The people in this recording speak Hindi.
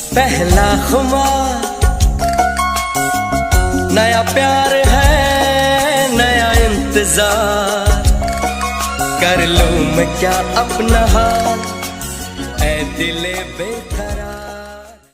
पहला खुमार, नया प्यार है, नया इंतजार। कर लूं मैं क्या अपना हाल, ऐ दिले बेकरार।